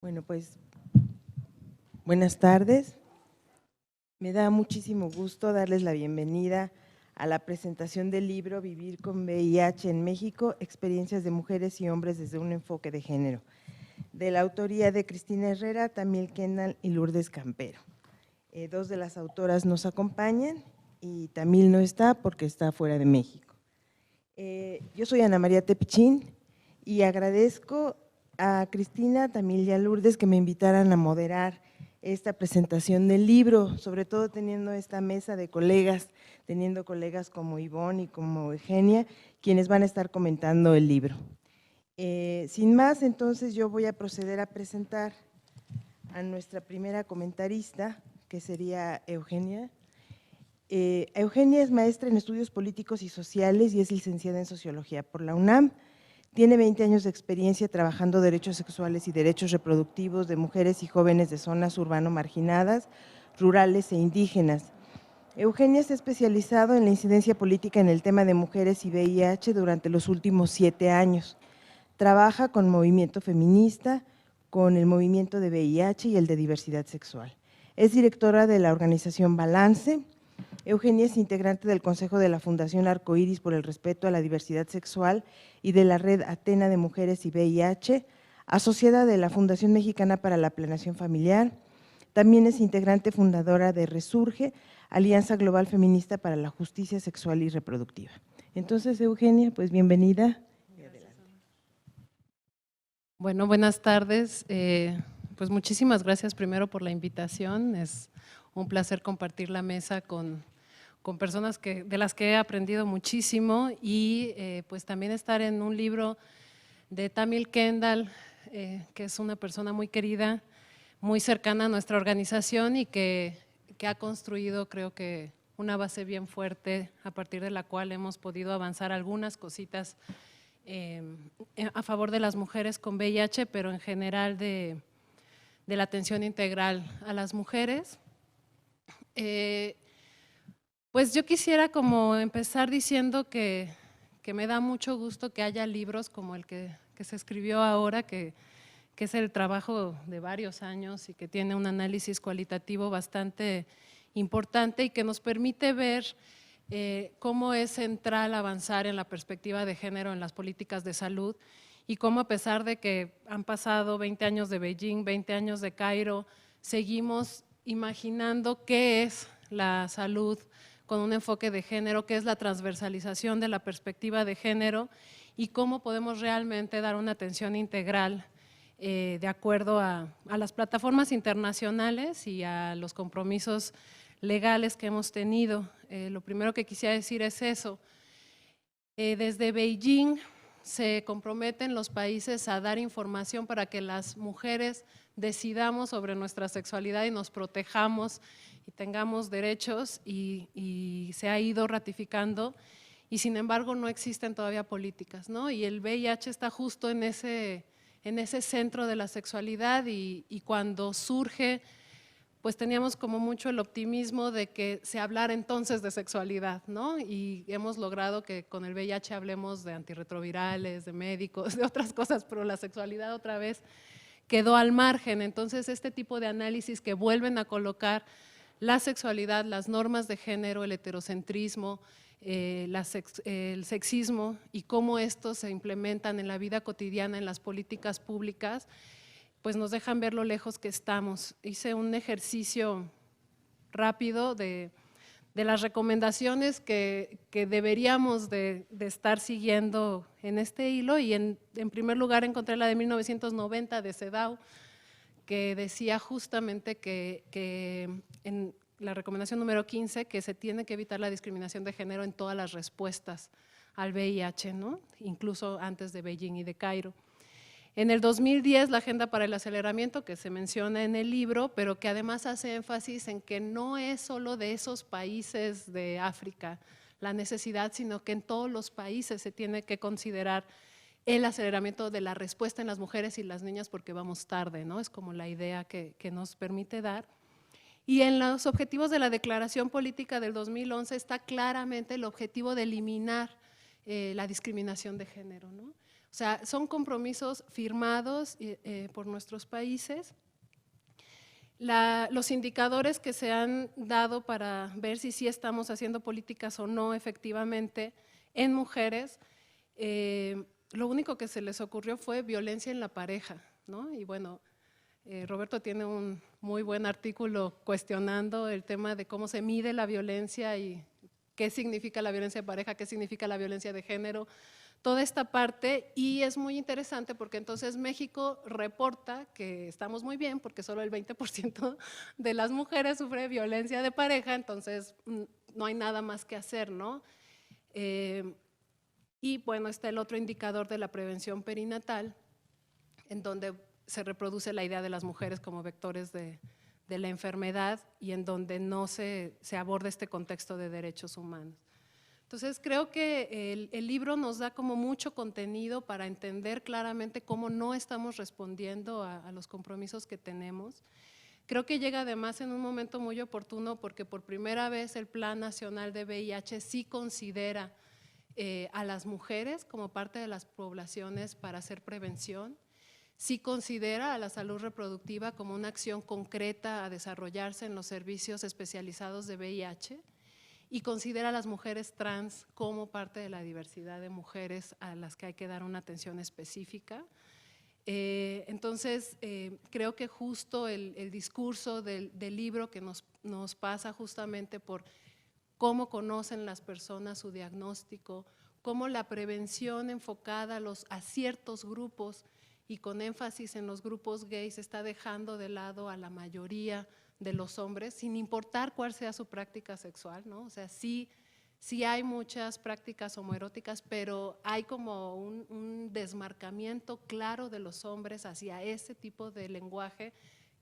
Bueno, pues buenas tardes. Me da muchísimo gusto darles la bienvenida a la presentación del libro Vivir con VIH en México, experiencias de mujeres y hombres desde un enfoque de género, de la autoría de Cristina Herrera, Tamiel Kendall y Lourdes Campero. Dos de las autoras nos acompañan y Tamiel no está porque está fuera de México. Yo soy Ana María Tepichín y agradezco a Cristina, Tamiel y a Lourdes que me invitaran a moderar esta presentación del libro, sobre todo teniendo esta mesa de colegas, teniendo colegas como Ivonne y como Eugenia, quienes van a estar comentando el libro. Sin más, entonces yo voy a proceder a presentar a nuestra primera comentarista, que sería Eugenia. Eugenia es maestra en estudios políticos y sociales y es licenciada en sociología por la UNAM. Tiene 20 años de experiencia trabajando derechos sexuales y derechos reproductivos de mujeres y jóvenes de zonas urbano marginadas, rurales e indígenas. Eugenia se ha especializado en la incidencia política en el tema de mujeres y VIH durante los últimos 7 años. Trabaja con movimiento feminista, con el movimiento de VIH y el de diversidad sexual. Es directora de la organización Balance. Eugenia es integrante del Consejo de la Fundación Arcoíris por el Respeto a la Diversidad Sexual y de la Red Atena de Mujeres y VIH, asociada de la Fundación Mexicana para la Planeación Familiar. También es integrante fundadora de Resurge, Alianza Global Feminista para la Justicia Sexual y Reproductiva. Entonces, Eugenia, pues bienvenida. Bueno, buenas tardes. Pues muchísimas gracias primero por la invitación. Es un placer compartir la mesa con personas de las que he aprendido muchísimo y pues también estar en un libro de Tamiel Kendall, que es una persona muy querida, muy cercana a nuestra organización y que ha construido, creo que, una base bien fuerte a partir de la cual hemos podido avanzar algunas cositas a favor de las mujeres con VIH, pero en general de la atención integral a las mujeres. Pues yo quisiera como empezar diciendo que me da mucho gusto que haya libros como el que se escribió ahora, que es el trabajo de varios años y que tiene un análisis cualitativo bastante importante y que nos permite ver cómo es central avanzar en la perspectiva de género en las políticas de salud y cómo, a pesar de que han pasado 20 años de Beijing, 20 años de Cairo, seguimos imaginando qué es la salud con un enfoque de género, qué es la transversalización de la perspectiva de género y cómo podemos realmente dar una atención integral de acuerdo a las plataformas internacionales y a los compromisos legales que hemos tenido. Lo primero que quisiera decir es eso. Desde Beijing se comprometen los países a dar información para que las mujeres decidamos sobre nuestra sexualidad y nos protejamos y tengamos derechos y se ha ido ratificando y sin embargo no existen todavía políticas, ¿no? Y el VIH está justo en ese centro de la sexualidad y cuando surge, pues teníamos como mucho el optimismo de que se hablara entonces de sexualidad, ¿no? Y hemos logrado que con el VIH hablemos de antirretrovirales, de médicos, de otras cosas, pero la sexualidad otra vez quedó al margen. Entonces, este tipo de análisis que vuelven a colocar la sexualidad, las normas de género, el heterocentrismo, el sexismo y cómo estos se implementan en la vida cotidiana, en las políticas públicas, pues nos dejan ver lo lejos que estamos. Hice un ejercicio rápido de las recomendaciones que deberíamos de estar siguiendo en este hilo y en primer lugar encontré la de 1990 de CEDAW, que decía justamente que en la recomendación número 15 que se tiene que evitar la discriminación de género en todas las respuestas al VIH, ¿no? Incluso antes de Beijing y de Cairo. En el 2010 la Agenda para el Aceleramiento, que se menciona en el libro, pero que además hace énfasis en que no es solo de esos países de África la necesidad, sino que en todos los países se tiene que considerar el aceleramiento de la respuesta en las mujeres y las niñas porque vamos tarde, ¿no? Es como la idea que nos permite dar. Y en los objetivos de la Declaración Política del 2011 está claramente el objetivo de eliminar la discriminación de género, ¿no? O sea, son compromisos firmados por nuestros países. Los indicadores que se han dado para ver si sí estamos haciendo políticas o no efectivamente en mujeres, lo único que se les ocurrió fue violencia en la pareja, ¿no? Y bueno, Roberto tiene un muy buen artículo cuestionando el tema de cómo se mide la violencia y qué significa la violencia de pareja, qué significa la violencia de género, toda esta parte, y es muy interesante porque entonces México reporta que estamos muy bien porque solo el 20% de las mujeres sufre violencia de pareja, entonces no hay nada más que hacer, ¿no? Y bueno, está el otro indicador de la prevención perinatal, en donde se reproduce la idea de las mujeres como vectores de la enfermedad y en donde no se aborda este contexto de derechos humanos. Entonces creo que el libro nos da como mucho contenido para entender claramente cómo no estamos respondiendo a los compromisos que tenemos. Creo que llega además en un momento muy oportuno porque por primera vez el Plan Nacional de VIH sí considera a las mujeres como parte de las poblaciones para hacer prevención. Sí considera a la salud reproductiva como una acción concreta a desarrollarse en los servicios especializados de VIH y considera a las mujeres trans como parte de la diversidad de mujeres a las que hay que dar una atención específica. Entonces, creo que justo el discurso del libro que nos pasa justamente por cómo conocen las personas su diagnóstico, cómo la prevención enfocada a ciertos grupos y con énfasis en los grupos gays está dejando de lado a la mayoría de los hombres, sin importar cuál sea su práctica sexual, ¿no? O sea, sí hay muchas prácticas homoeróticas, pero hay como un desmarcamiento claro de los hombres hacia ese tipo de lenguaje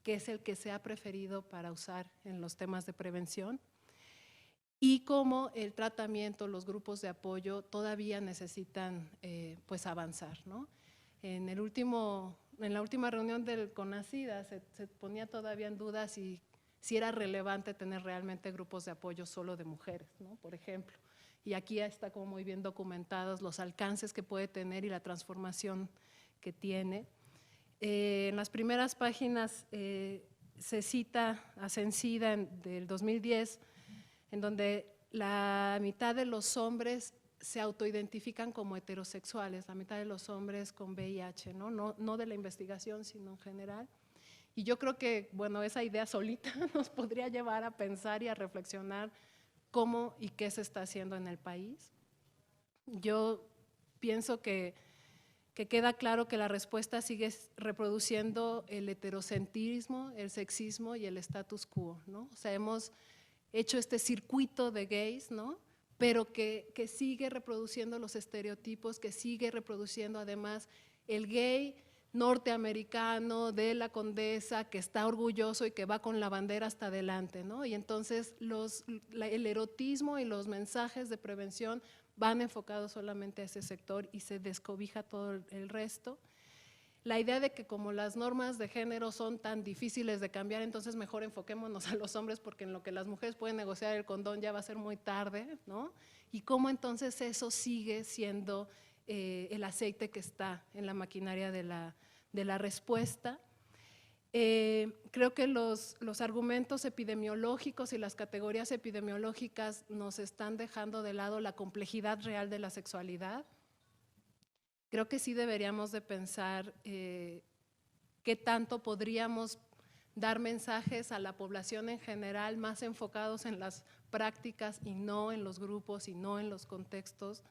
que es el que se ha preferido para usar en los temas de prevención. Y cómo el tratamiento, los grupos de apoyo todavía necesitan pues avanzar, ¿no? En la última reunión del CONACYDA se ponía todavía en duda si era relevante tener realmente grupos de apoyo solo de mujeres, ¿no? Por ejemplo. Y aquí está como muy bien documentados los alcances que puede tener y la transformación que tiene. En las primeras páginas se cita a Cencida del 2010, en donde la mitad de los hombres se autoidentifican como heterosexuales, la mitad de los hombres con VIH, no de la investigación, sino en general. Y yo creo que, bueno, esa idea solita nos podría llevar a pensar y a reflexionar cómo y qué se está haciendo en el país. Yo pienso que queda claro que la respuesta sigue reproduciendo el heterocentrismo, el sexismo y el status quo, ¿no? O sea, hemos hecho este circuito de gays, ¿no? Pero que sigue reproduciendo los estereotipos, que sigue reproduciendo además el gay norteamericano de la Condesa que está orgulloso y que va con la bandera hasta adelante, ¿no? Y entonces el erotismo y los mensajes de prevención van enfocados solamente a ese sector y se descobija todo el resto. La idea de que como las normas de género son tan difíciles de cambiar, entonces mejor enfoquémonos a los hombres porque en lo que las mujeres pueden negociar el condón ya va a ser muy tarde, ¿no? Y cómo entonces eso sigue siendo el aceite que está en la maquinaria de la respuesta. Creo que los argumentos epidemiológicos y las categorías epidemiológicas nos están dejando de lado la complejidad real de la sexualidad. Creo que sí deberíamos de pensar qué tanto podríamos dar mensajes a la población en general más enfocados en las prácticas y no en los grupos y no en los contextos.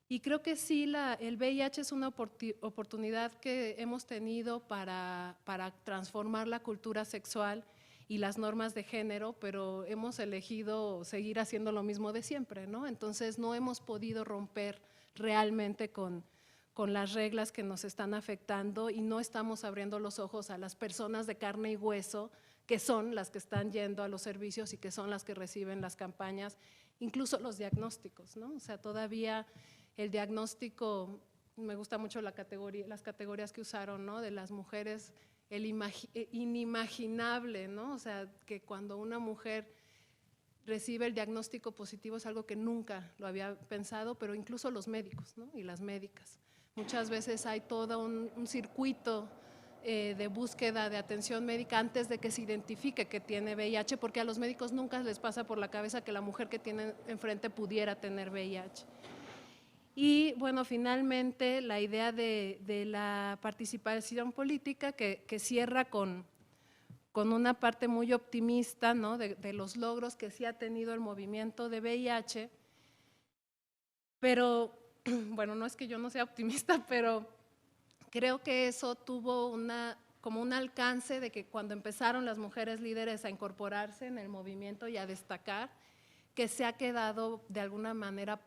Y creo que sí, el VIH es una oportunidad que hemos tenido para transformar la cultura sexual y las normas de género, pero hemos elegido seguir haciendo lo mismo de siempre, ¿no? Entonces no hemos podido romper realmente con las reglas que nos están afectando y no estamos abriendo los ojos a las personas de carne y hueso que son las que están yendo a los servicios y que son las que reciben las campañas, incluso los diagnósticos, ¿no? O sea, todavía el diagnóstico, me gusta mucho las categorías que usaron, ¿no? De las mujeres, el inimaginable, ¿no? O sea, que cuando una mujer recibe el diagnóstico positivo es algo que nunca lo había pensado, pero incluso los médicos, ¿no? Y las médicas. Muchas veces hay todo un circuito de búsqueda de atención médica antes de que se identifique que tiene VIH, porque a los médicos nunca les pasa por la cabeza que la mujer que tienen enfrente pudiera tener VIH. Y bueno, finalmente la idea de la participación política que cierra con una parte muy optimista, ¿no? de los logros que sí ha tenido el movimiento de VIH, pero bueno, no es que yo no sea optimista, pero creo que eso tuvo como un alcance de que cuando empezaron las mujeres líderes a incorporarse en el movimiento y a destacar, que se ha quedado de alguna manera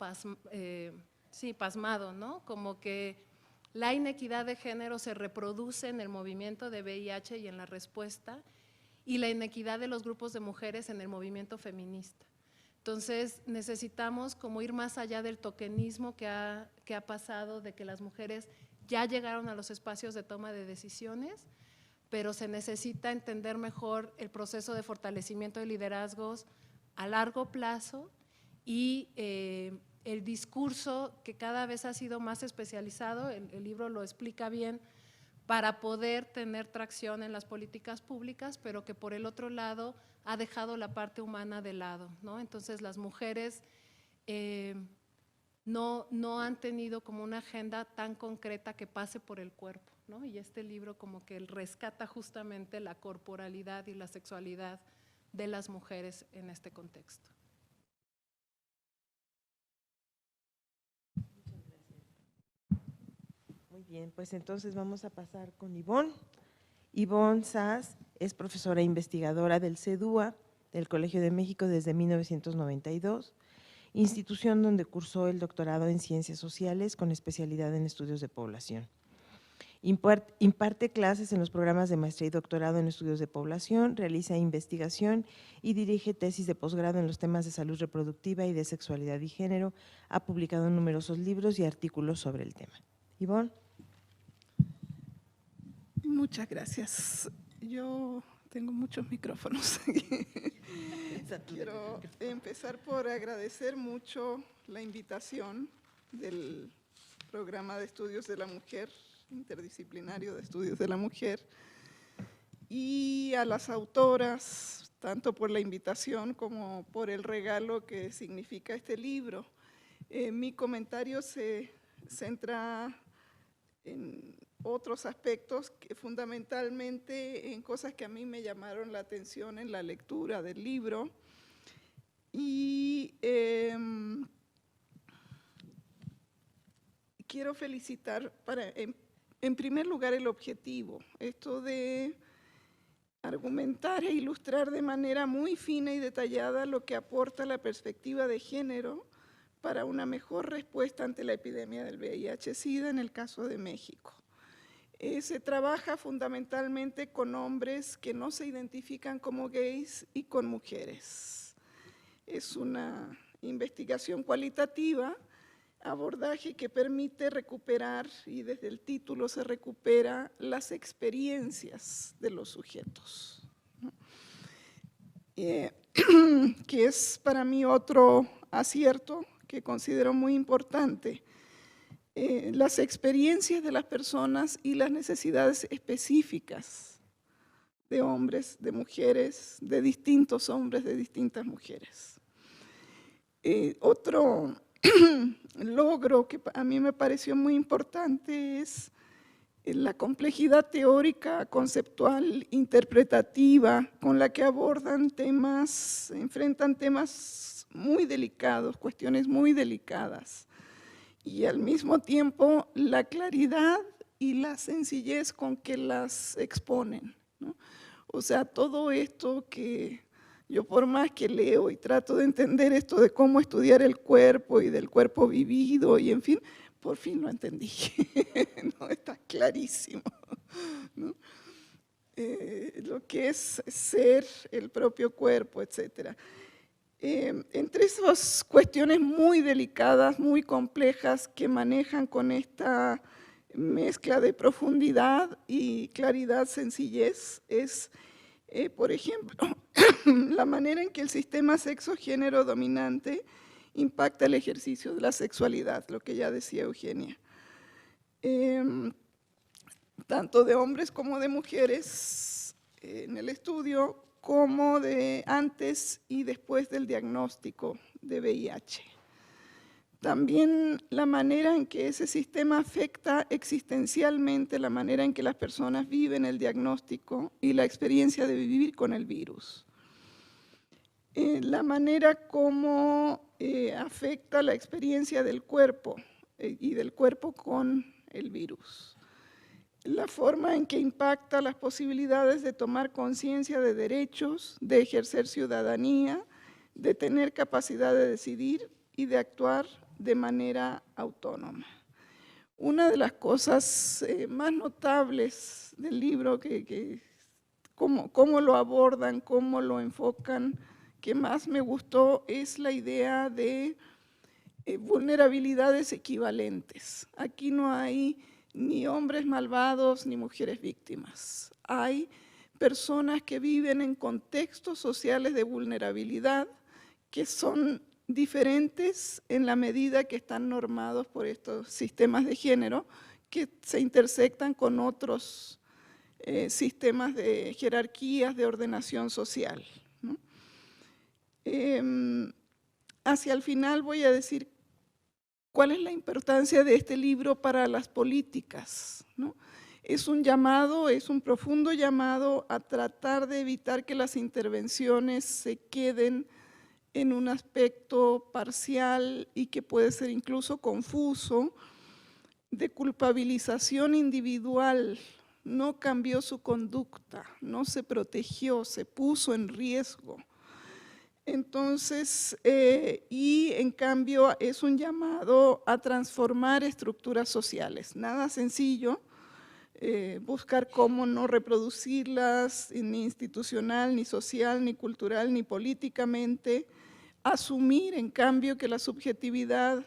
pasmado, ¿no? Como que la inequidad de género se reproduce en el movimiento de VIH y en la respuesta, y la inequidad de los grupos de mujeres en el movimiento feminista. Entonces necesitamos como ir más allá del tokenismo que ha pasado, de que las mujeres ya llegaron a los espacios de toma de decisiones, pero se necesita entender mejor el proceso de fortalecimiento de liderazgos a largo plazo y el discurso que cada vez ha sido más especializado, el libro lo explica bien, para poder tener tracción en las políticas públicas, pero que por el otro lado ha dejado la parte humana de lado, ¿no? Entonces las mujeres no han tenido como una agenda tan concreta que pase por el cuerpo, ¿no? Y este libro como que rescata justamente la corporalidad y la sexualidad de las mujeres en este contexto. Muy bien, pues entonces vamos a pasar con Ivonne. Ivonne Sass es profesora e investigadora del CEDUA, del Colegio de México desde 1992, institución donde cursó el doctorado en Ciencias Sociales con especialidad en estudios de población. Imparte clases en los programas de maestría y doctorado en estudios de población, realiza investigación y dirige tesis de posgrado en los temas de salud reproductiva y de sexualidad y género. Ha publicado numerosos libros y artículos sobre el tema. Ivonne. Muchas gracias. Yo tengo muchos micrófonos. Quiero empezar por agradecer mucho la invitación del programa de estudios de la mujer, interdisciplinario de estudios de la mujer, y a las autoras, tanto por la invitación como por el regalo que significa este libro. Mi comentario se centra en otros aspectos, que fundamentalmente en cosas que a mí me llamaron la atención en la lectura del libro. Y quiero felicitar, en primer lugar, el objetivo, esto de argumentar e ilustrar de manera muy fina y detallada lo que aporta la perspectiva de género para una mejor respuesta ante la epidemia del VIH-Sida en el caso de México. Se trabaja fundamentalmente con hombres que no se identifican como gays y con mujeres. Es una investigación cualitativa, abordaje que permite recuperar, y desde el título se recupera, las experiencias de los sujetos, ¿no? Que es para mí otro acierto que considero muy importante. Las experiencias de las personas y las necesidades específicas de hombres, de mujeres, de distintos hombres, de distintas mujeres. Otro logro que a mí me pareció muy importante es la complejidad teórica, conceptual, interpretativa, con la que enfrentan temas muy delicados, cuestiones muy delicadas, y al mismo tiempo la claridad y la sencillez con que las exponen, ¿no? O sea, todo esto que yo, por más que leo y trato de entender esto de cómo estudiar el cuerpo y del cuerpo vivido y en fin, por fin lo entendí. No, está clarísimo, ¿no? Lo que es ser el propio cuerpo, etcétera. Entre esas cuestiones muy delicadas, muy complejas, que manejan con esta mezcla de profundidad y claridad, sencillez, es, por ejemplo, la manera en que el sistema sexo-género dominante impacta el ejercicio de la sexualidad, lo que ya decía Eugenia. Tanto de hombres como de mujeres en el estudio, como de antes y después del diagnóstico de VIH. También la manera en que ese sistema afecta existencialmente la manera en que las personas viven el diagnóstico y la experiencia de vivir con el virus. La manera como afecta la experiencia del cuerpo y del cuerpo con el virus. La forma en que impacta las posibilidades de tomar conciencia de derechos, de ejercer ciudadanía, de tener capacidad de decidir y de actuar de manera autónoma. Una de las cosas más notables del libro, cómo lo abordan, cómo lo enfocan, que más me gustó es la idea de vulnerabilidades equivalentes. Aquí no hay ni hombres malvados ni mujeres víctimas. Hay personas que viven en contextos sociales de vulnerabilidad que son diferentes en la medida que están normados por estos sistemas de género que se intersectan con otros sistemas de jerarquías de ordenación social, ¿no? Hacia el final voy a decir cuál es la importancia de este libro para las políticas, ¿no? Es un llamado, es un profundo llamado a tratar de evitar que las intervenciones se queden en un aspecto parcial y que puede ser incluso confuso, de culpabilización individual. No cambió su conducta, no se protegió, se puso en riesgo. Entonces, y en cambio es un llamado a transformar estructuras sociales. Nada sencillo, buscar cómo no reproducirlas, ni institucional, ni social, ni cultural, ni políticamente. Asumir, en cambio, que las subjetividades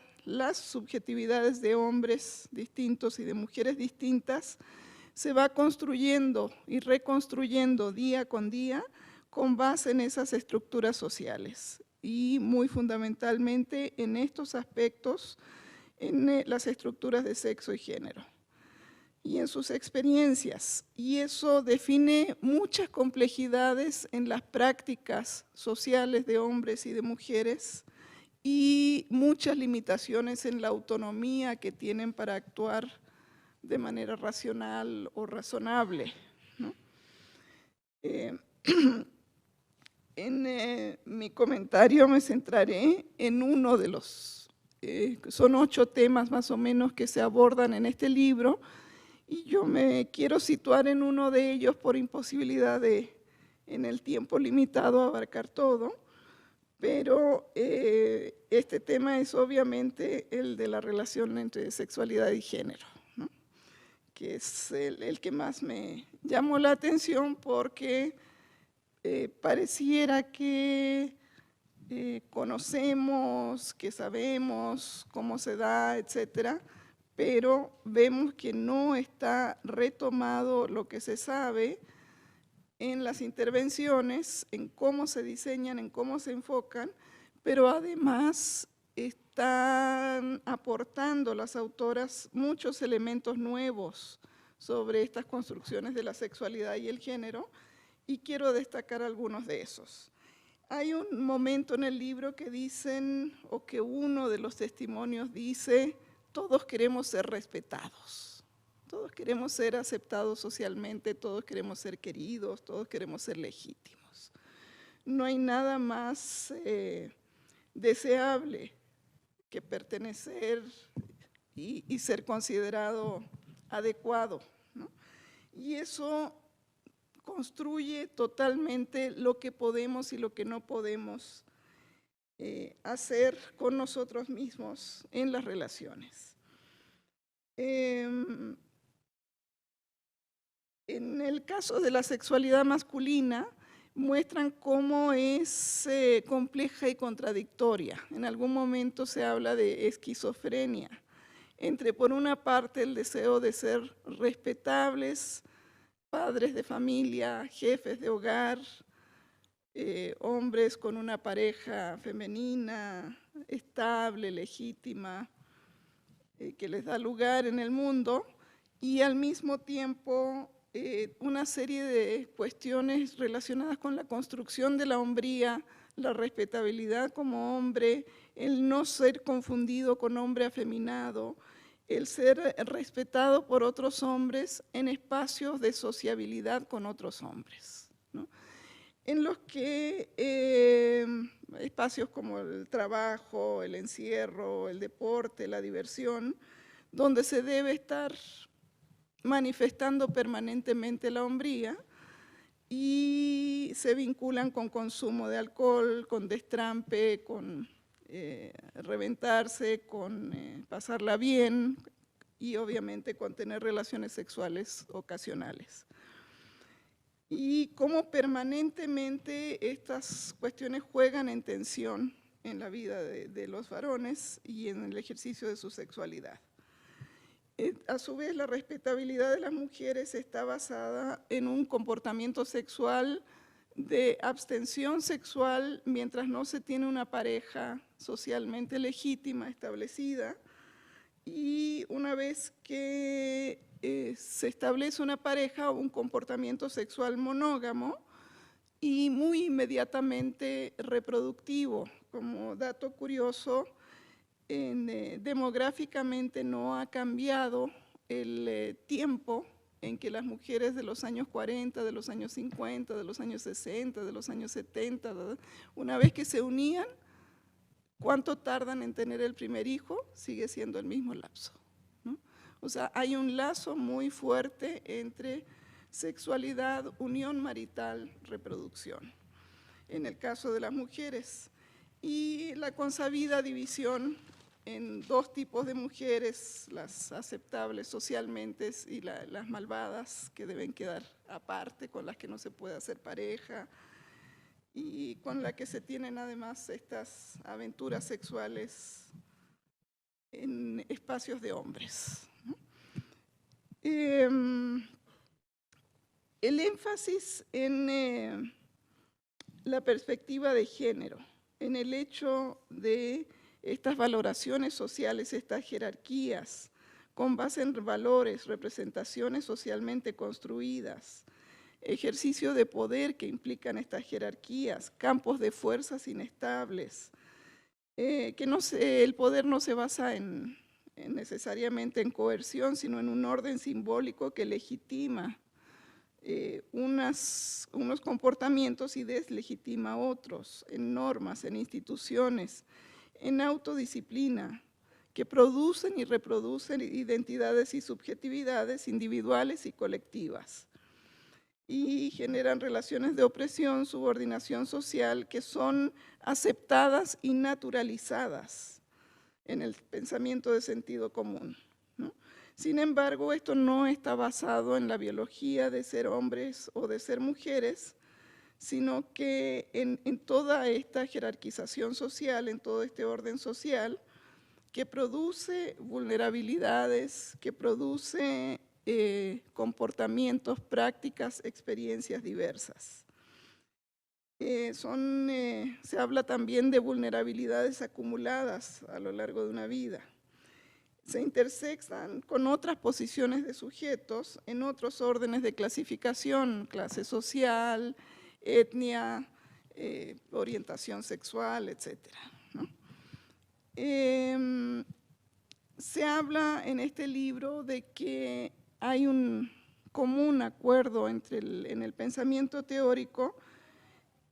de hombres distintos y de mujeres distintas se va construyendo y reconstruyendo día con día con base en esas estructuras sociales y muy fundamentalmente en estos aspectos, en las estructuras de sexo y género y en sus experiencias. Y eso define muchas complejidades en las prácticas sociales de hombres y de mujeres y muchas limitaciones en la autonomía que tienen para actuar de manera racional o razonable, ¿no? En mi comentario me centraré en uno de los, son 8 temas más o menos que se abordan en este libro, y yo me quiero situar en uno de ellos por imposibilidad de, en el tiempo limitado, abarcar todo, pero este tema es obviamente el de la relación entre sexualidad y género, ¿no? Que es el que más me llamó la atención porque pareciera que conocemos, que sabemos cómo se da, etcétera, pero vemos que no está retomado lo que se sabe en las intervenciones, en cómo se diseñan, en cómo se enfocan, pero además están aportando las autoras muchos elementos nuevos sobre estas construcciones de la sexualidad y el género, y quiero destacar algunos de esos. Hay un momento en el libro que dicen, o que uno de los testimonios dice, todos queremos ser respetados, todos queremos ser aceptados socialmente, todos queremos ser queridos, todos queremos ser legítimos. No hay nada más deseable que pertenecer y ser considerado adecuado, ¿no? Y eso construye totalmente lo que podemos y lo que no podemos hacer con nosotros mismos en las relaciones. En el caso de la sexualidad masculina, muestran cómo es compleja y contradictoria. En algún momento se habla de esquizofrenia, entre por una parte el deseo de ser respetables, padres de familia, jefes de hogar, hombres con una pareja femenina, estable, legítima, que les da lugar en el mundo, y al mismo tiempo una serie de cuestiones relacionadas con la construcción de la hombría, la respetabilidad como hombre, el no ser confundido con hombre afeminado, el ser respetado por otros hombres en espacios de sociabilidad con otros hombres, ¿no? En los que espacios como el trabajo, el encierro, el deporte, la diversión, donde se debe estar manifestando permanentemente la hombría, y se vinculan con consumo de alcohol, con destrampe, con reventarse, con pasarla bien y obviamente con tener relaciones sexuales ocasionales. Y cómo permanentemente estas cuestiones juegan en tensión en la vida de los varones y en el ejercicio de su sexualidad. A su vez, la respetabilidad de las mujeres está basada en un comportamiento sexual de abstención sexual mientras no se tiene una pareja socialmente legítima, establecida, y una vez que se establece una pareja, un comportamiento sexual monógamo y muy inmediatamente reproductivo. Como dato curioso, demográficamente no ha cambiado el tiempo en que las mujeres de los años 40, de los años 50, de los años 60, de los años 70, ¿verdad? Una vez que se unían, ¿cuánto tardan en tener el primer hijo? Sigue siendo el mismo lapso, ¿no? O sea, hay un lazo muy fuerte entre sexualidad, unión marital, reproducción, en el caso de las mujeres. Y la consabida división en dos tipos de mujeres, las aceptables socialmente y las malvadas, que deben quedar aparte, con las que no se puede hacer pareja y con las que se tienen además estas aventuras sexuales en espacios de hombres, ¿no? El énfasis en la perspectiva de género, en el hecho de estas valoraciones sociales, estas jerarquías, con base en valores, representaciones socialmente construidas, ejercicio de poder que implican estas jerarquías, campos de fuerzas inestables, el poder no se basa necesariamente en coerción, sino en un orden simbólico que legitima unos comportamientos y deslegitima otros, en normas, en instituciones, en autodisciplina, que producen y reproducen identidades y subjetividades individuales y colectivas, y generan relaciones de opresión, subordinación social, que son aceptadas y naturalizadas en el pensamiento de sentido común, ¿no? Sin embargo, esto no está basado en la biología de ser hombres o de ser mujeres, sino que en toda esta jerarquización social, en todo este orden social, que produce vulnerabilidades, que produce comportamientos, prácticas, experiencias diversas. Se habla también de vulnerabilidades acumuladas a lo largo de una vida. Se intersectan con otras posiciones de sujetos en otros órdenes de clasificación, clase social, etnia, orientación sexual, etc., ¿no? Se habla en este libro de que hay un común acuerdo en el pensamiento teórico,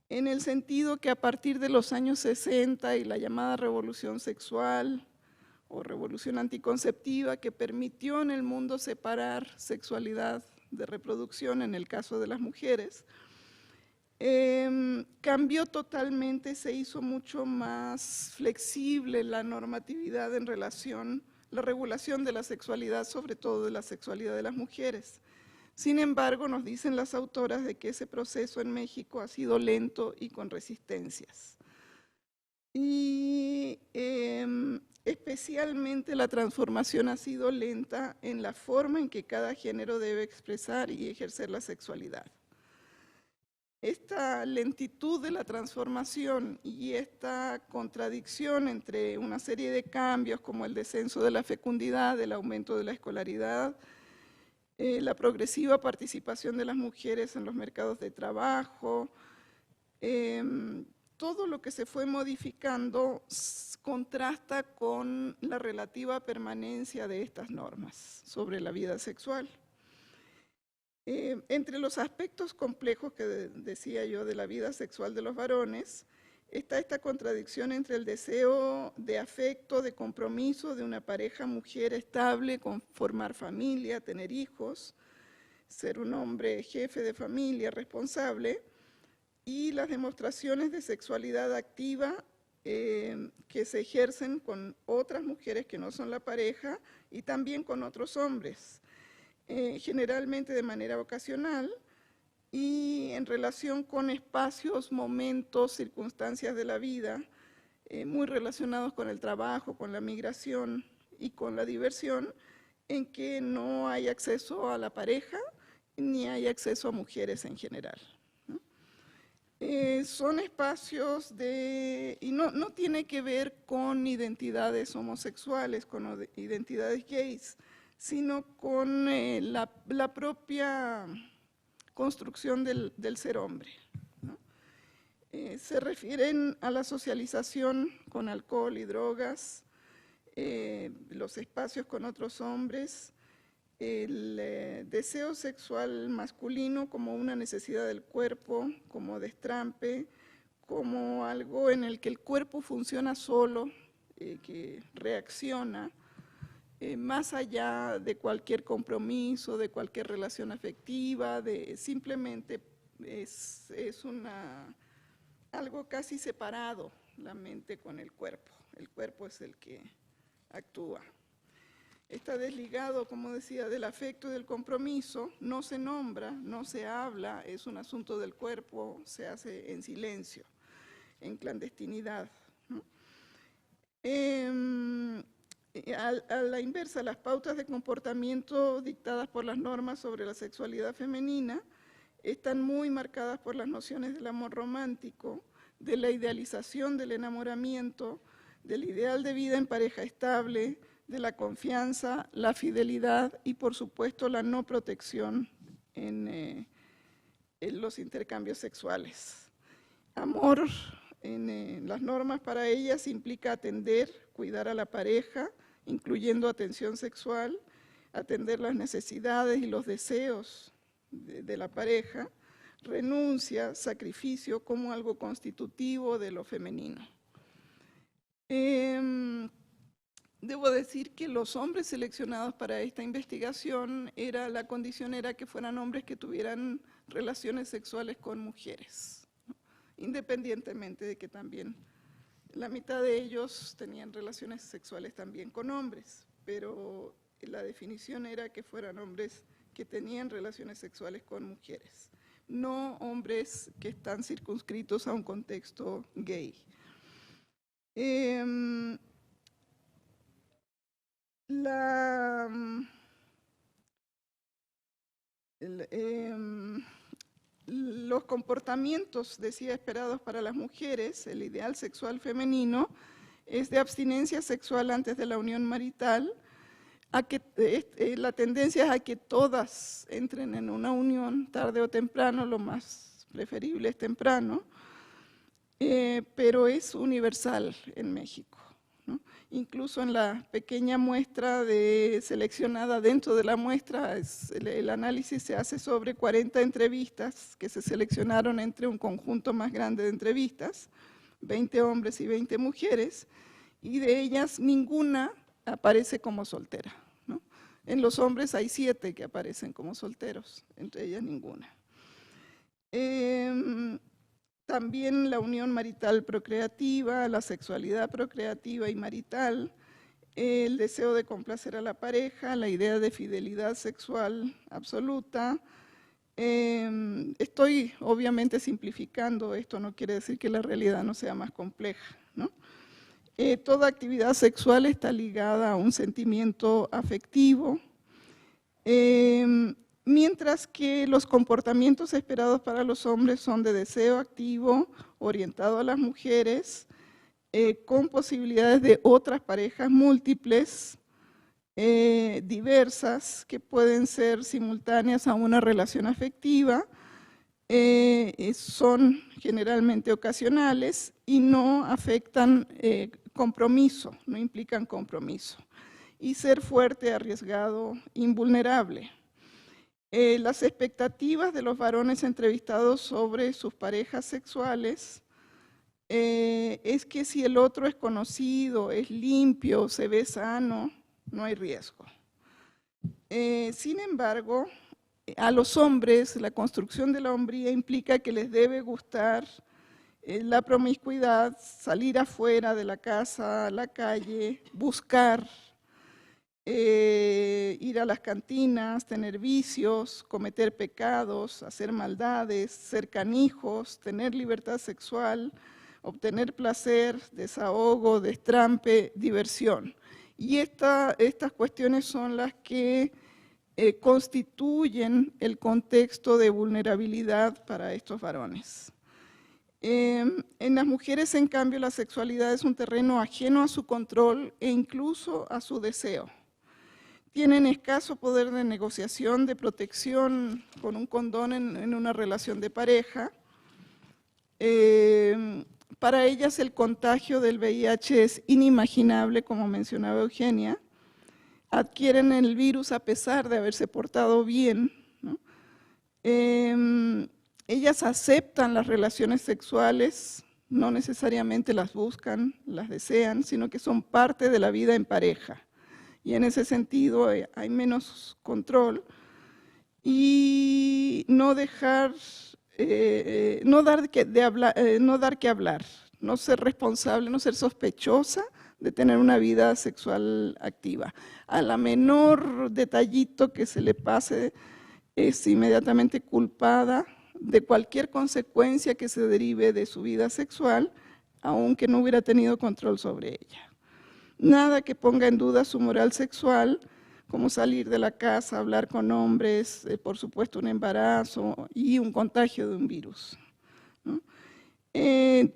en el sentido que a partir de los años 60 y la llamada revolución sexual o revolución anticonceptiva, que permitió en el mundo separar sexualidad de reproducción en el caso de las mujeres, cambió totalmente, se hizo mucho más flexible la normatividad en relación, la regulación de la sexualidad, sobre todo de la sexualidad de las mujeres. Sin embargo, nos dicen las autoras de que ese proceso en México ha sido lento y con resistencias. Y especialmente la transformación ha sido lenta en la forma en que cada género debe expresar y ejercer la sexualidad. esta lentitud de la transformación y esta contradicción entre una serie de cambios como el descenso de la fecundidad, el aumento de la escolaridad, la progresiva participación de las mujeres en los mercados de trabajo, todo lo que se fue modificando contrasta con la relativa permanencia de estas normas sobre la vida sexual. Entre los aspectos complejos que decía yo de la vida sexual de los varones, está esta contradicción entre el deseo de afecto, de compromiso de una pareja mujer estable, con formar familia, tener hijos, ser un hombre jefe de familia, responsable, y las demostraciones de sexualidad activa que se ejercen con otras mujeres que no son la pareja y también con otros hombres. Generalmente de manera ocasional y en relación con espacios, momentos, circunstancias de la vida, muy relacionados con el trabajo, con la migración y con la diversión, en que no hay acceso a la pareja ni hay acceso a mujeres en general, ¿no? Son espacios y no tiene que ver con identidades homosexuales, con identidades gays, sino con la propia construcción del ser hombre, ¿no? Se refieren a la socialización con alcohol y drogas, los espacios con otros hombres, el deseo sexual masculino como una necesidad del cuerpo, como destrampe, como algo en el que el cuerpo funciona solo, que reacciona, más allá de cualquier compromiso, de cualquier relación afectiva, simplemente es algo casi separado, la mente con el cuerpo es el que actúa. Está desligado, como decía, del afecto y del compromiso, no se nombra, no se habla, es un asunto del cuerpo, se hace en silencio, en clandestinidad, ¿no? A la inversa, las pautas de comportamiento dictadas por las normas sobre la sexualidad femenina están muy marcadas por las nociones del amor romántico, de la idealización del enamoramiento, del ideal de vida en pareja estable, de la confianza, la fidelidad y por supuesto la no protección en los intercambios sexuales. Amor en las normas para ellas implica atender, cuidar a la pareja, incluyendo atención sexual, atender las necesidades y los deseos de la pareja, renuncia, sacrificio como algo constitutivo de lo femenino. Debo decir que los hombres seleccionados para esta investigación, la condición era que fueran hombres que tuvieran relaciones sexuales con mujeres, ¿no? Independientemente de que también la mitad de ellos tenían relaciones sexuales también con hombres, pero la definición era que fueran hombres que tenían relaciones sexuales con mujeres, no hombres que están circunscritos a un contexto gay. Los comportamientos, decía, esperados para las mujeres, el ideal sexual femenino, es de abstinencia sexual antes de la unión marital, la tendencia es a que todas entren en una unión tarde o temprano, lo más preferible es temprano, pero es universal en México, ¿no? Incluso en la pequeña muestra seleccionada dentro de la muestra, el análisis se hace sobre 40 entrevistas que se seleccionaron entre un conjunto más grande de entrevistas, 20 hombres y 20 mujeres, y de ellas ninguna aparece como soltera, ¿no? En los hombres hay 7 que aparecen como solteros, entre ellas ninguna. También la unión marital procreativa, la sexualidad procreativa y marital, el deseo de complacer a la pareja, la idea de fidelidad sexual absoluta. Estoy obviamente simplificando, esto no quiere decir que la realidad no sea más compleja, ¿no? Toda actividad sexual está ligada a un sentimiento afectivo. mientras que los comportamientos esperados para los hombres son de deseo activo, orientado a las mujeres, con posibilidades de otras parejas múltiples, diversas, que pueden ser simultáneas a una relación afectiva, son generalmente ocasionales y no afectan compromiso, no implican compromiso. Y ser fuerte, arriesgado, invulnerable. Las expectativas de los varones entrevistados sobre sus parejas sexuales es que si el otro es conocido, es limpio, se ve sano, no hay riesgo. Sin embargo, a los hombres la construcción de la hombría implica que les debe gustar la promiscuidad, salir afuera de la casa, a la calle, buscar, ir a las cantinas, tener vicios, cometer pecados, hacer maldades, ser canijos, tener libertad sexual, obtener placer, desahogo, destrampe, diversión. Y estas cuestiones son las que constituyen el contexto de vulnerabilidad para estos varones. En las mujeres, en cambio, la sexualidad es un terreno ajeno a su control e incluso a su deseo. Tienen escaso poder de negociación, de protección con un condón en una relación de pareja. Para ellas el contagio del VIH es inimaginable, como mencionaba Eugenia. Adquieren el virus a pesar de haberse portado bien, ¿no? Ellas aceptan las relaciones sexuales, no necesariamente las buscan, las desean, sino que son parte de la vida en pareja. Y en ese sentido hay menos control y no dar que hablar, no ser responsable, no ser sospechosa de tener una vida sexual activa. A la menor detallito que se le pase es inmediatamente culpada de cualquier consecuencia que se derive de su vida sexual, aunque no hubiera tenido control sobre ella. Nada que ponga en duda su moral sexual, como salir de la casa, hablar con hombres, por supuesto un embarazo y un contagio de un virus, ¿no?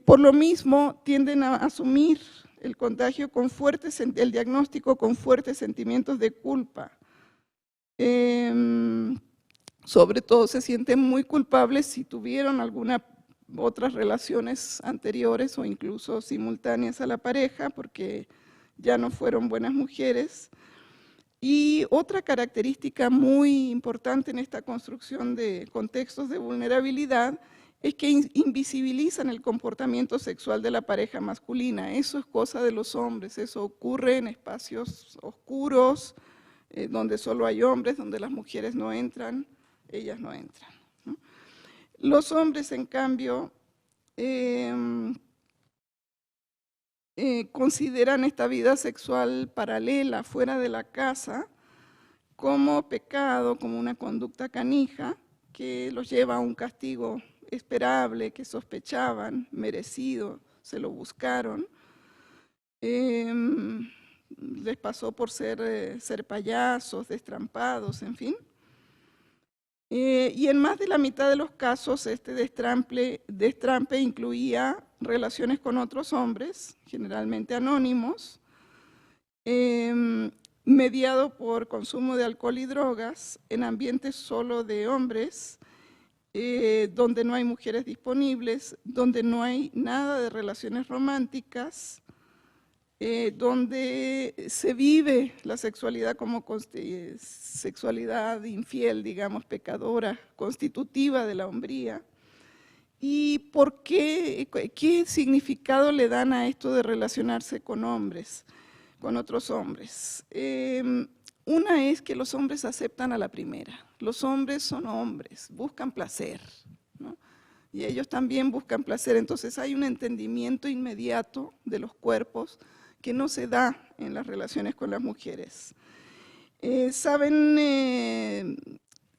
Por lo mismo, tienden a asumir el contagio con el diagnóstico con fuertes sentimientos de culpa. Sobre todo se sienten muy culpables si tuvieron algunas otras relaciones anteriores o incluso simultáneas a la pareja, porque ya no fueron buenas mujeres. Y otra característica muy importante en esta construcción de contextos de vulnerabilidad es que invisibilizan el comportamiento sexual de la pareja masculina. Eso es cosa de los hombres, eso ocurre en espacios oscuros, donde solo hay hombres, donde las mujeres no entran, ellas no entran, ¿no? Los hombres, en cambio, consideran esta vida sexual paralela, fuera de la casa, como pecado, como una conducta canija, que los lleva a un castigo esperable, que sospechaban, merecido, se lo buscaron. Les pasó por ser payasos, destrampados, en fin. Y en más de la mitad de los casos, este destrampe incluía relaciones con otros hombres, generalmente anónimos, mediado por consumo de alcohol y drogas, en ambientes solo de hombres, donde no hay mujeres disponibles, donde no hay nada de relaciones románticas, donde se vive la sexualidad como sexualidad infiel, digamos, pecadora, constitutiva de la hombría. ¿Y por qué significado le dan a esto de relacionarse con hombres, con otros hombres? Una es que los hombres aceptan a la primera. Los hombres son hombres, buscan placer, ¿no? Y ellos también buscan placer. Entonces hay un entendimiento inmediato de los cuerpos que no se da en las relaciones con las mujeres.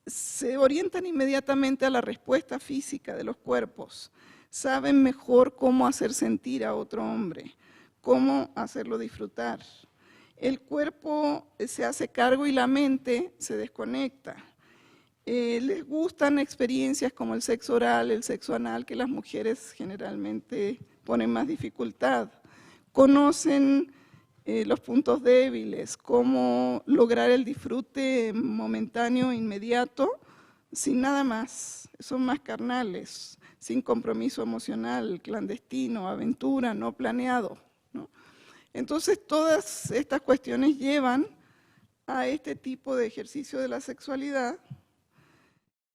Se orientan inmediatamente a la respuesta física de los cuerpos. Saben mejor cómo hacer sentir a otro hombre, cómo hacerlo disfrutar. El cuerpo se hace cargo y la mente se desconecta. Les gustan experiencias como el sexo oral, el sexo anal, que las mujeres generalmente ponen más dificultad. Conocen los puntos débiles, cómo lograr el disfrute momentáneo, inmediato, sin nada más. Son más carnales, sin compromiso emocional, clandestino, aventura, no planeado, ¿no? Entonces, todas estas cuestiones llevan a este tipo de ejercicio de la sexualidad.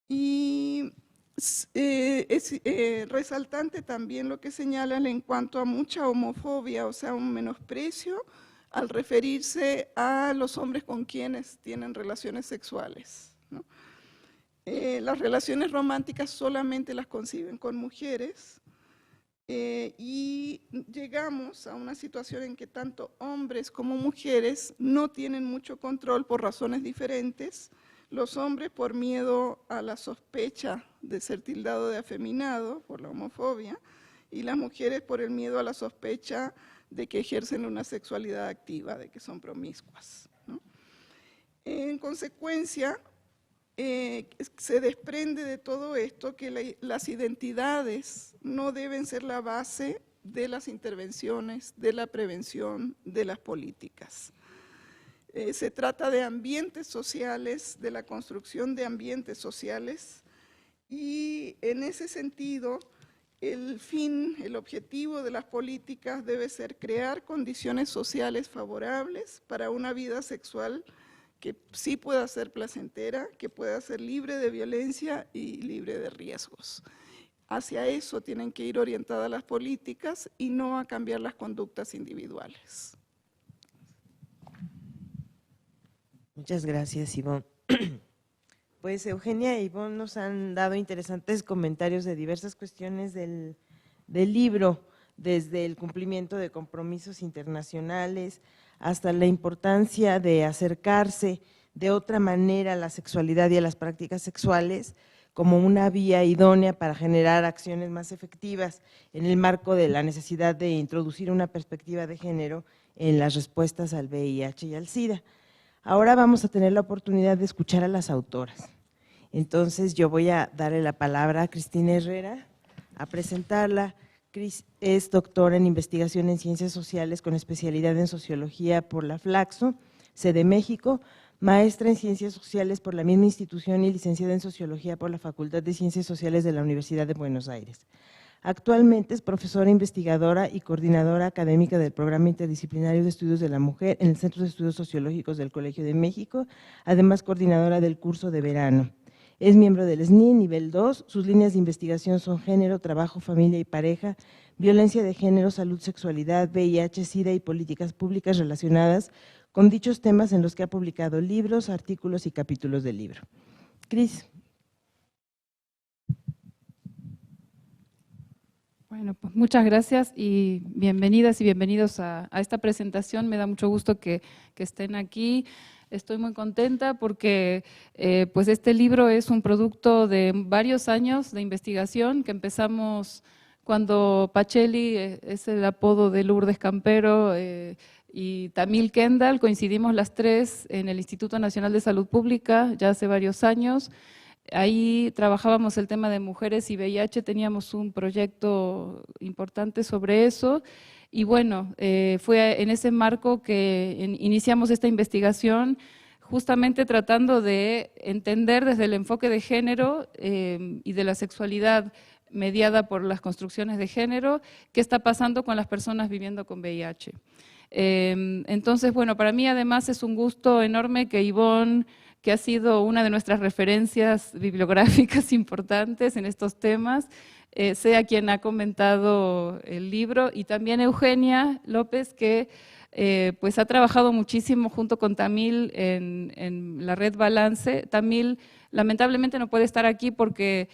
Y es resaltante también lo que señalan en cuanto a mucha homofobia, o sea, un menosprecio al referirse a los hombres con quienes tienen relaciones sexuales, ¿no? Las relaciones románticas solamente las conciben con mujeres, y llegamos a una situación en que tanto hombres como mujeres no tienen mucho control por razones diferentes. Los hombres por miedo a la sospecha de ser tildado de afeminado, por la homofobia, y las mujeres por el miedo a la sospecha de que ejercen una sexualidad activa, de que son promiscuas, ¿no? En consecuencia, se desprende de todo esto que las identidades no deben ser la base de las intervenciones, de la prevención, de las políticas. Se trata de ambientes sociales, de la construcción de ambientes sociales, y en ese sentido el fin, el objetivo de las políticas debe ser crear condiciones sociales favorables para una vida sexual que sí pueda ser placentera, que pueda ser libre de violencia y libre de riesgos. Hacia eso tienen que ir orientadas las políticas y no a cambiar las conductas individuales. Muchas gracias, Ivonne. Pues Eugenia e Ivonne nos han dado interesantes comentarios de diversas cuestiones del libro, desde el cumplimiento de compromisos internacionales hasta la importancia de acercarse de otra manera a la sexualidad y a las prácticas sexuales como una vía idónea para generar acciones más efectivas en el marco de la necesidad de introducir una perspectiva de género en las respuestas al VIH y al SIDA. Ahora vamos a tener la oportunidad de escuchar a las autoras. Entonces yo voy a darle la palabra a Cristina Herrera, a presentarla. Cris es doctora en investigación en ciencias sociales con especialidad en sociología por la Flaxo, sede México, maestra en ciencias sociales por la misma institución y licenciada en sociología por la Facultad de Ciencias Sociales de la Universidad de Buenos Aires. Actualmente es profesora investigadora y coordinadora académica del Programa Interdisciplinario de Estudios de la Mujer en el Centro de Estudios Sociológicos del Colegio de México, además coordinadora del curso de verano. Es miembro del SNI nivel 2, sus líneas de investigación son género, trabajo, familia y pareja, violencia de género, salud, sexualidad, VIH, SIDA y políticas públicas relacionadas con dichos temas en los que ha publicado libros, artículos y capítulos del libro. Cris. Bueno, pues muchas gracias y bienvenidas y bienvenidos a esta presentación. Me da mucho gusto que estén aquí. Estoy muy contenta porque pues este libro es un producto de varios años de investigación que empezamos cuando Pacelli, es el apodo de Lourdes Campero, y Tamil Kendall, coincidimos las tres en el Instituto Nacional de Salud Pública ya hace varios años. Ahí trabajábamos el tema de mujeres y VIH, teníamos un proyecto importante sobre eso y bueno, fue en ese marco que iniciamos esta investigación, justamente tratando de entender desde el enfoque de género y de la sexualidad mediada por las construcciones de género, qué está pasando con las personas viviendo con VIH. Entonces, bueno, para mí además es un gusto enorme que Ivonne, que ha sido una de nuestras referencias bibliográficas importantes en estos temas, sea quien ha comentado el libro, y también Eugenia López, que pues ha trabajado muchísimo junto con Tamil en la red Balance. Tamil lamentablemente no puede estar aquí porque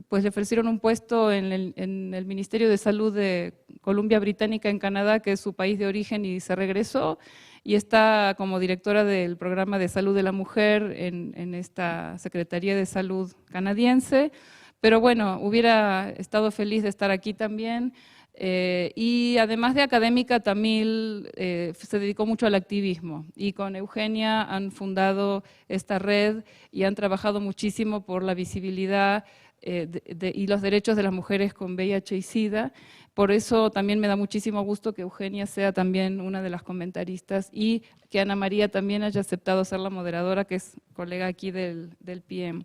pues le ofrecieron un puesto en el Ministerio de Salud de Columbia Británica en Canadá, que es su país de origen, y se regresó y está como directora del Programa de Salud de la Mujer en esta Secretaría de Salud canadiense. Pero bueno, hubiera estado feliz de estar aquí también. Y además de académica, Tamil se dedicó mucho al activismo y con Eugenia han fundado esta red y han trabajado muchísimo por la visibilidad y los derechos de las mujeres con VIH y SIDA. Por eso también me da muchísimo gusto que Eugenia sea también una de las comentaristas y que Ana María también haya aceptado ser la moderadora, que es colega aquí del PM.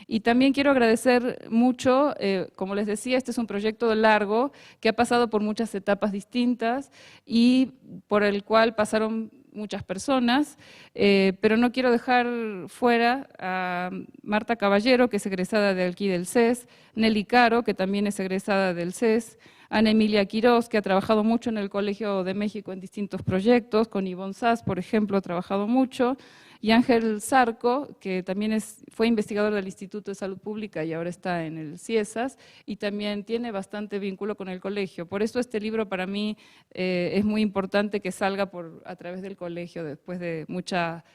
Y también quiero agradecer mucho, como les decía, este es un proyecto largo que ha pasado por muchas etapas distintas y por el cual pasaron muchas personas, pero no quiero dejar fuera a Marta Caballero, que es egresada de aquí del CES, Nelly Caro, que también es egresada del CES, Ana Emilia Quirós, que ha trabajado mucho en el Colegio de México en distintos proyectos, con Ivonne Sass, por ejemplo, ha trabajado mucho, y Ángel Zarco, que también fue investigador del Instituto de Salud Pública y ahora está en el CIESAS, y también tiene bastante vínculo con el colegio. Por eso este libro para mí es muy importante que salga a través del colegio, después de mucha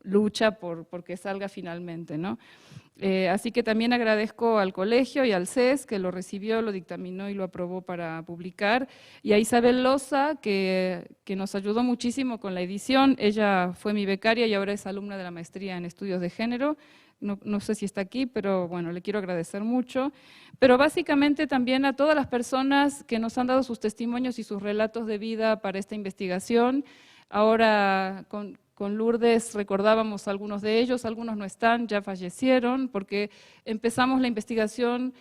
lucha porque salga finalmente, ¿no? Así que también agradezco al colegio y al CES que lo recibió, lo dictaminó y lo aprobó para publicar, y a Isabel Loza que nos ayudó muchísimo con la edición. Ella fue mi becaria y ahora es alumna de la maestría en estudios de género. No sé si está aquí, pero bueno, le quiero agradecer mucho. Pero básicamente también a todas las personas que nos han dado sus testimonios y sus relatos de vida para esta investigación. Ahora con Lourdes recordábamos algunos de ellos, algunos no están, ya fallecieron, porque empezamos la investigación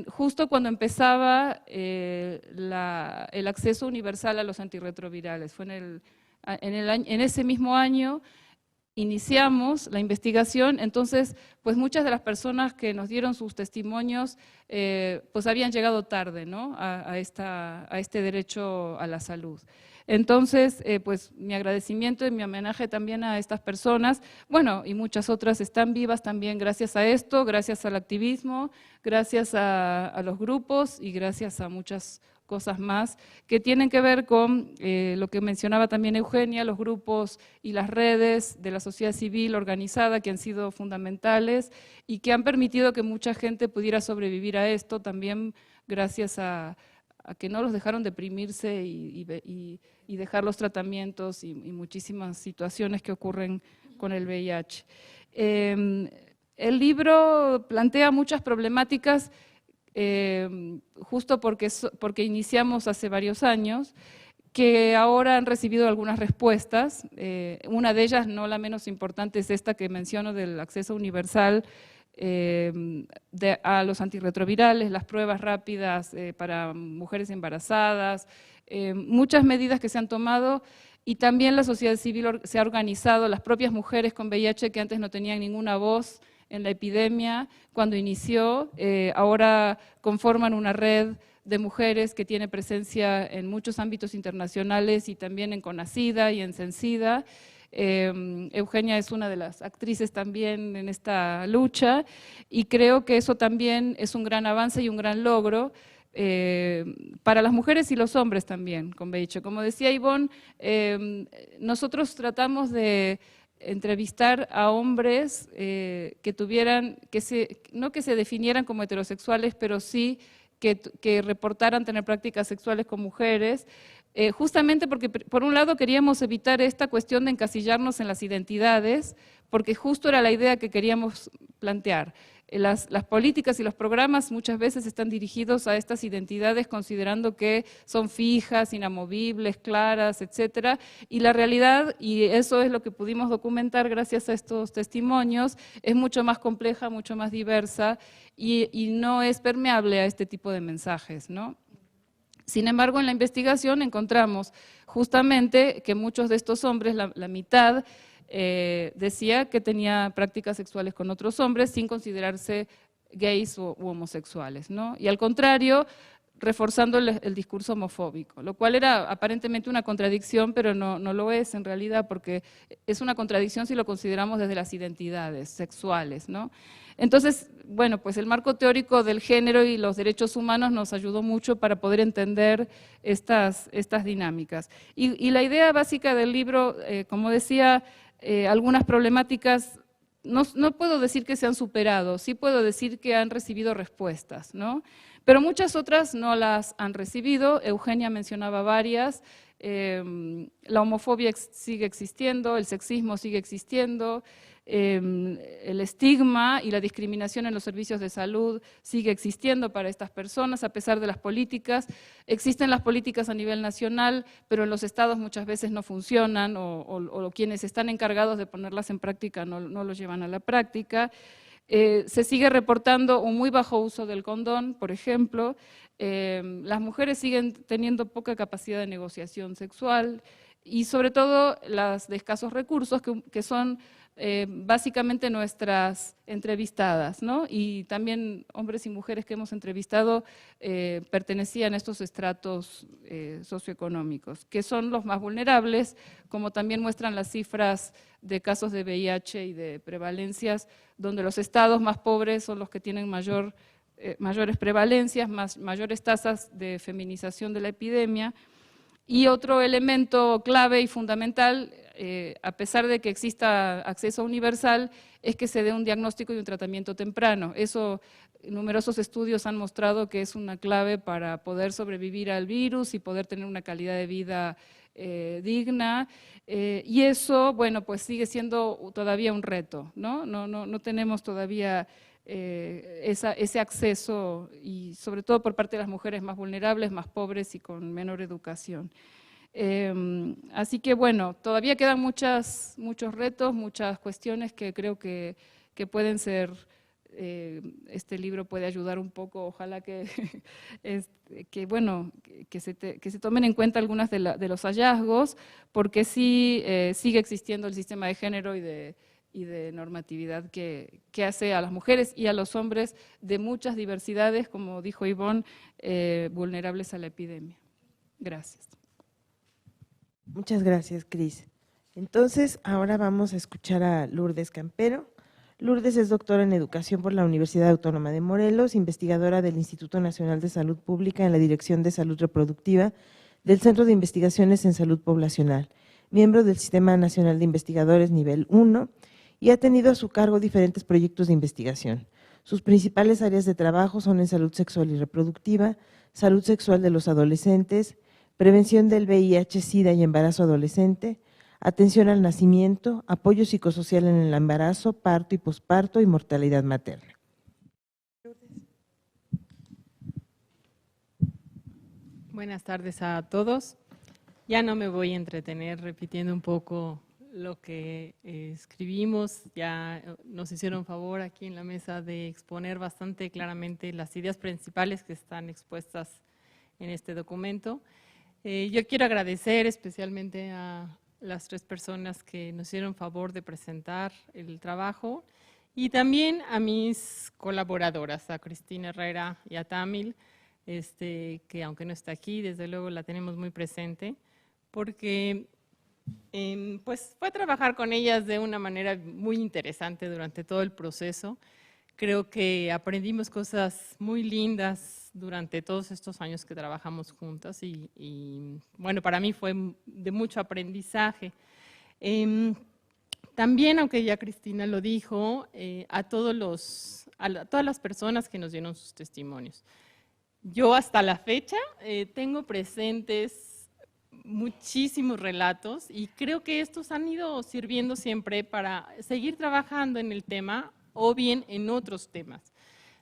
justo cuando empezaba el acceso universal a los antirretrovirales. Fue en ese mismo año iniciamos la investigación, entonces pues muchas de las personas que nos dieron sus testimonios pues habían llegado tarde, ¿no? a este derecho a la salud. Entonces, pues mi agradecimiento y mi homenaje también a estas personas, bueno, y muchas otras están vivas también gracias a esto, gracias al activismo, gracias a los grupos y gracias a muchas cosas más que tienen que ver con lo que mencionaba también Eugenia, los grupos y las redes de la sociedad civil organizada que han sido fundamentales y que han permitido que mucha gente pudiera sobrevivir a esto, también gracias a que no los dejaron deprimirse y dejar los tratamientos y muchísimas situaciones que ocurren con el VIH. El libro plantea muchas problemáticas justo porque iniciamos hace varios años, que ahora han recibido algunas respuestas. Una de ellas, no la menos importante, es esta que menciono del acceso universal a los antirretrovirales, las pruebas rápidas para mujeres embarazadas, muchas medidas que se han tomado y también la sociedad civil se ha organizado, las propias mujeres con VIH que antes no tenían ninguna voz en la epidemia, cuando inició, ahora conforman una red de mujeres que tiene presencia en muchos ámbitos internacionales y también en CONACIDA y en CENSIDA. Eugenia es una de las actrices también en esta lucha y creo que eso también es un gran avance y un gran logro para las mujeres y los hombres también con VIH. Como decía Ivonne, nosotros tratamos de entrevistar a hombres que tuvieran, no que se definieran como heterosexuales, pero sí que reportaran tener prácticas sexuales con mujeres, justamente porque por un lado queríamos evitar esta cuestión de encasillarnos en las identidades, porque justo era la idea que queríamos plantear. Las políticas y los programas muchas veces están dirigidos a estas identidades considerando que son fijas, inamovibles, claras, etcétera, y la realidad, y eso es lo que pudimos documentar gracias a estos testimonios, es mucho más compleja, mucho más diversa y no es permeable a este tipo de mensajes, ¿no? Sin embargo, en la investigación encontramos justamente que muchos de estos hombres, la mitad, decía que tenía prácticas sexuales con otros hombres sin considerarse gays u homosexuales, ¿no? Y al contrario, reforzando el discurso homofóbico, lo cual era aparentemente una contradicción, pero no lo es en realidad, porque es una contradicción si lo consideramos desde las identidades sexuales, ¿no? Entonces, bueno, pues el marco teórico del género y los derechos humanos nos ayudó mucho para poder entender estas dinámicas. Y la idea básica del libro, como decía, algunas problemáticas no puedo decir que se han superado, sí puedo decir que han recibido respuestas, ¿no? Pero muchas otras no las han recibido. Eugenia mencionaba varias. La homofobia sigue existiendo, el sexismo sigue existiendo, el estigma y la discriminación en los servicios de salud sigue existiendo para estas personas, a pesar de las políticas. Existen las políticas a nivel nacional, pero en los estados muchas veces no funcionan o quienes están encargados de ponerlas en práctica no los llevan a la práctica. Se sigue reportando un muy bajo uso del condón, por ejemplo. Las mujeres siguen teniendo poca capacidad de negociación sexual y sobre todo las de escasos recursos, que son básicamente nuestras entrevistadas, ¿no? Y también hombres y mujeres que hemos entrevistado pertenecían a estos estratos socioeconómicos, que son los más vulnerables, como también muestran las cifras de casos de VIH y de prevalencias, donde los estados más pobres son los que tienen mayores prevalencias, mayores tasas de feminización de la epidemia. Y otro elemento clave y fundamental, a pesar de que exista acceso universal, es que se dé un diagnóstico y un tratamiento temprano. Eso, numerosos estudios han mostrado que es una clave para poder sobrevivir al virus y poder tener una calidad de vida digna, y eso, bueno, pues sigue siendo todavía un reto, ¿no? No tenemos todavía ese acceso, y sobre todo por parte de las mujeres más vulnerables, más pobres y con menor educación. Así que bueno, todavía quedan muchos retos, muchas cuestiones que creo que pueden ser, este libro puede ayudar un poco, ojalá que se tomen en cuenta algunas de los hallazgos, porque sí sigue existiendo el sistema de género y de normatividad que hace a las mujeres y a los hombres de muchas diversidades, como dijo Ivonne, vulnerables a la epidemia. Gracias. Muchas gracias, Cris. Entonces, ahora vamos a escuchar a Lourdes Campero. Lourdes es doctora en Educación por la Universidad Autónoma de Morelos, investigadora del Instituto Nacional de Salud Pública en la Dirección de Salud Reproductiva del Centro de Investigaciones en Salud Poblacional, miembro del Sistema Nacional de Investigadores Nivel 1, y ha tenido a su cargo diferentes proyectos de investigación. Sus principales áreas de trabajo son en salud sexual y reproductiva, salud sexual de los adolescentes, prevención del VIH, SIDA y embarazo adolescente, atención al nacimiento, apoyo psicosocial en el embarazo, parto y posparto y mortalidad materna. Buenas tardes a todos. Ya no me voy a entretener repitiendo un poco lo que escribimos. Ya nos hicieron favor aquí en la mesa de exponer bastante claramente las ideas principales que están expuestas en este documento. Yo quiero agradecer especialmente a las 3 personas que nos hicieron favor de presentar el trabajo y también a mis colaboradoras, a Cristina Herrera y a Tamil, que aunque no está aquí, desde luego la tenemos muy presente, porque pues fue trabajar con ellas de una manera muy interesante durante todo el proceso. Creo que aprendimos cosas muy lindas durante todos estos años que trabajamos juntas y bueno, para mí fue de mucho aprendizaje. También, aunque ya Cristina lo dijo, a todas las personas que nos dieron sus testimonios. Yo hasta la fecha tengo presentes muchísimos relatos y creo que estos han ido sirviendo siempre para seguir trabajando en el tema o bien en otros temas.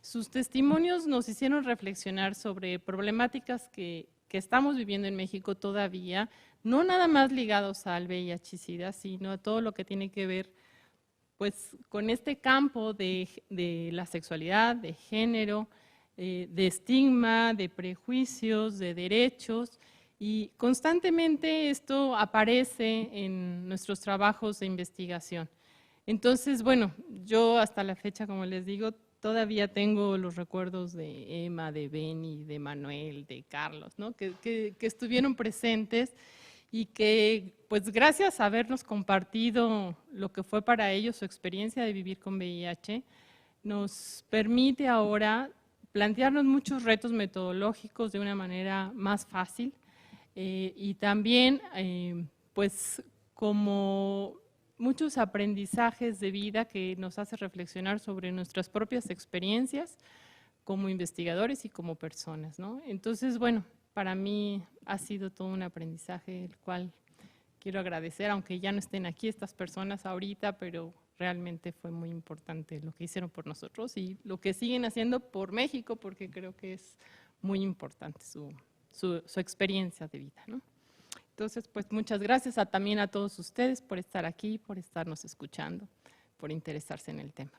Sus testimonios nos hicieron reflexionar sobre problemáticas que estamos viviendo en México todavía, no nada más ligados al VIH y SIDA, sino a todo lo que tiene que ver pues, con este campo de la sexualidad, de género, de estigma, de prejuicios, de derechos, y constantemente esto aparece en nuestros trabajos de investigación. Entonces, bueno, yo hasta la fecha, como les digo, todavía tengo los recuerdos de Emma, de Benny, de Manuel, de Carlos, ¿no? que estuvieron presentes y que, pues gracias a habernos compartido lo que fue para ellos su experiencia de vivir con VIH, nos permite ahora plantearnos muchos retos metodológicos de una manera más fácil y también, pues como muchos aprendizajes de vida que nos hace reflexionar sobre nuestras propias experiencias como investigadores y como personas, ¿no? Entonces, bueno, para mí ha sido todo un aprendizaje, el cual quiero agradecer, aunque ya no estén aquí estas personas ahorita, pero realmente fue muy importante lo que hicieron por nosotros y lo que siguen haciendo por México, porque creo que es muy importante su experiencia de vida, ¿no? Entonces, pues muchas gracias también a todos ustedes por estar aquí, por estarnos escuchando, por interesarse en el tema.